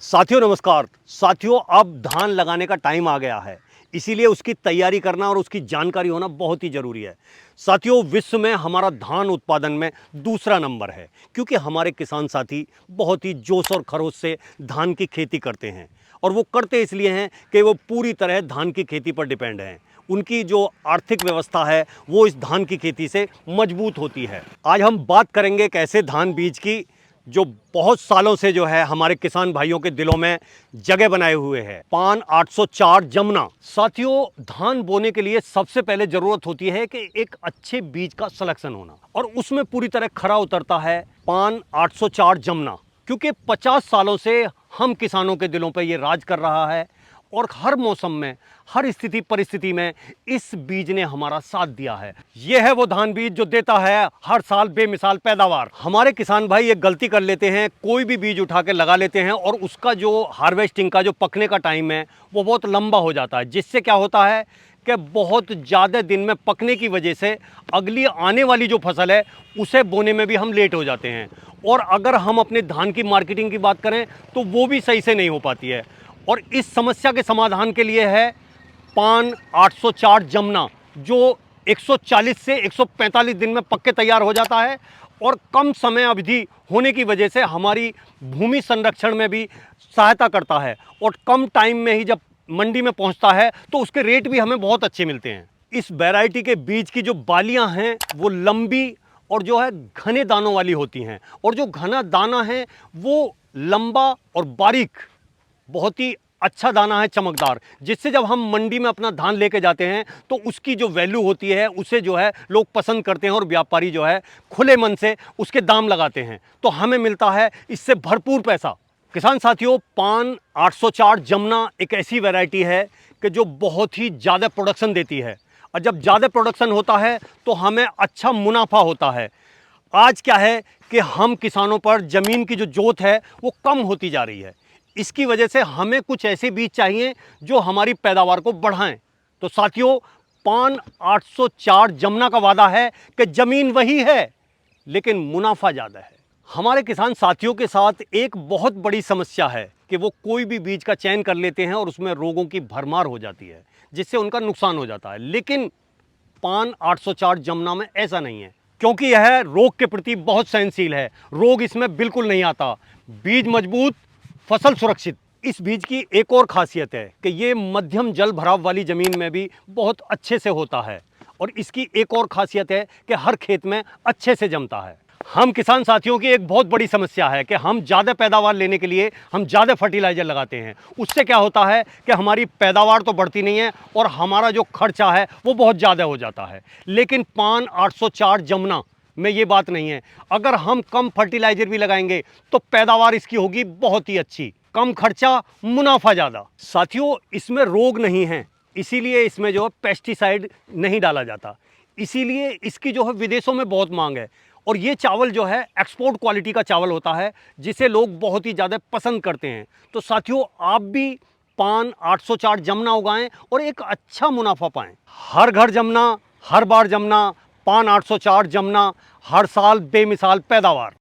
साथियों नमस्कार। साथियों अब धान लगाने का टाइम आ गया है, इसीलिए उसकी तैयारी करना और उसकी जानकारी होना बहुत ही जरूरी है। साथियों विश्व में हमारा धान उत्पादन में दूसरा नंबर है, क्योंकि हमारे किसान साथी बहुत ही जोश और खरोश से धान की खेती करते हैं। और वो करते इसलिए हैं कि वो पूरी तरह धान की खेती पर डिपेंड हैं। उनकी जो आर्थिक व्यवस्था है वो इस धान की खेती से मजबूत होती है। आज हम बात करेंगे एक ऐसे धान बीज की जो बहुत सालों से जो है हमारे किसान भाइयों के दिलों में जगह बनाए हुए है। पान 804 जमुना। साथियों धान बोने के लिए सबसे पहले जरूरत होती है कि एक अच्छे बीज का सिलेक्शन होना, और उसमें पूरी तरह खरा उतरता है पान 804 जमुना, क्योंकि 50 सालों से हम किसानों के दिलों पर यह राज कर रहा है और हर मौसम में हर स्थिति परिस्थिति में इस बीज ने हमारा साथ दिया है। यह है वो धान बीज जो देता है हर साल बेमिसाल पैदावार। हमारे किसान भाई एक गलती कर लेते हैं, कोई भी बीज उठा के लगा लेते हैं और उसका जो हार्वेस्टिंग का जो पकने का टाइम है वो बहुत लंबा हो जाता है, जिससे क्या होता है कि बहुत ज़्यादा दिन में पकने की वजह से अगली आने वाली जो फसल है उसे बोने में भी हम लेट हो जाते हैं। और अगर हम अपने धान की मार्केटिंग की बात करें तो वो भी सही से नहीं हो पाती है। और इस समस्या के समाधान के लिए है पान 804 जमुना, जो 140 से 145 दिन में पक्के तैयार हो जाता है और कम समय अवधि होने की वजह से हमारी भूमि संरक्षण में भी सहायता करता है। और कम टाइम में ही जब मंडी में पहुंचता है तो उसके रेट भी हमें बहुत अच्छे मिलते हैं। इस वैरायटी के बीज की जो बालियां हैं वो लंबी और जो है घने दानों वाली होती हैं, और जो घना दाना है वो लंबा और बारीक, बहुत ही अच्छा दाना है, चमकदार, जिससे जब हम मंडी में अपना धान लेके जाते हैं तो उसकी जो वैल्यू होती है उसे जो है लोग पसंद करते हैं और व्यापारी जो है खुले मन से उसके दाम लगाते हैं, तो हमें मिलता है इससे भरपूर पैसा। किसान साथियों पान 804 जमुना एक ऐसी वैरायटी है कि जो बहुत ही ज़्यादा प्रोडक्शन देती है, और जब ज़्यादा प्रोडक्शन होता है तो हमें अच्छा मुनाफा होता है। आज क्या है कि हम किसानों पर ज़मीन की जो जोत है वो कम होती जा रही है, इसकी वजह से हमें कुछ ऐसे बीज चाहिए जो हमारी पैदावार को बढ़ाएं। तो साथियों पान 804 जमुना का वादा है कि ज़मीन वही है लेकिन मुनाफा ज़्यादा है। हमारे किसान साथियों के साथ एक बहुत बड़ी समस्या है कि वो कोई भी बीज का चयन कर लेते हैं और उसमें रोगों की भरमार हो जाती है, जिससे उनका नुकसान हो जाता है। लेकिन पान 804 जमुना में ऐसा नहीं है, क्योंकि यह रोग के प्रति बहुत सहनशील है। रोग इसमें बिल्कुल नहीं आता। बीज मजबूत, फसल सुरक्षित। इस बीज की एक और खासियत है कि ये मध्यम जल भराव वाली ज़मीन में भी बहुत अच्छे से होता है, और इसकी एक और खासियत है कि हर खेत में अच्छे से जमता है। हम किसान साथियों की एक बहुत बड़ी समस्या है कि हम ज़्यादा पैदावार लेने के लिए हम ज़्यादा फर्टिलाइज़र लगाते हैं। उससे क्या होता है कि हमारी पैदावार तो बढ़ती नहीं है और हमारा जो खर्चा है वो बहुत ज़्यादा हो जाता है। लेकिन पान 804 जमुना में ये बात नहीं है। अगर हम कम फर्टिलाइज़र भी लगाएंगे तो पैदावार इसकी होगी बहुत ही अच्छी, कम खर्चा, मुनाफा ज़्यादा। साथियों इसमें रोग नहीं है, इसीलिए इसमें जो है पेस्टिसाइड नहीं डाला जाता, इसीलिए इसकी जो है विदेशों में बहुत मांग है। और ये चावल जो है एक्सपोर्ट क्वालिटी का चावल होता है, जिसे लोग बहुत ही ज़्यादा पसंद करते हैं। तो साथियों आप भी पान 804 जमुना उगाएं और एक अच्छा मुनाफा पाएं। हर घर जमुना, हर बार जमुना, पान 804 जमुना, हर साल बेमिसाल पैदावार।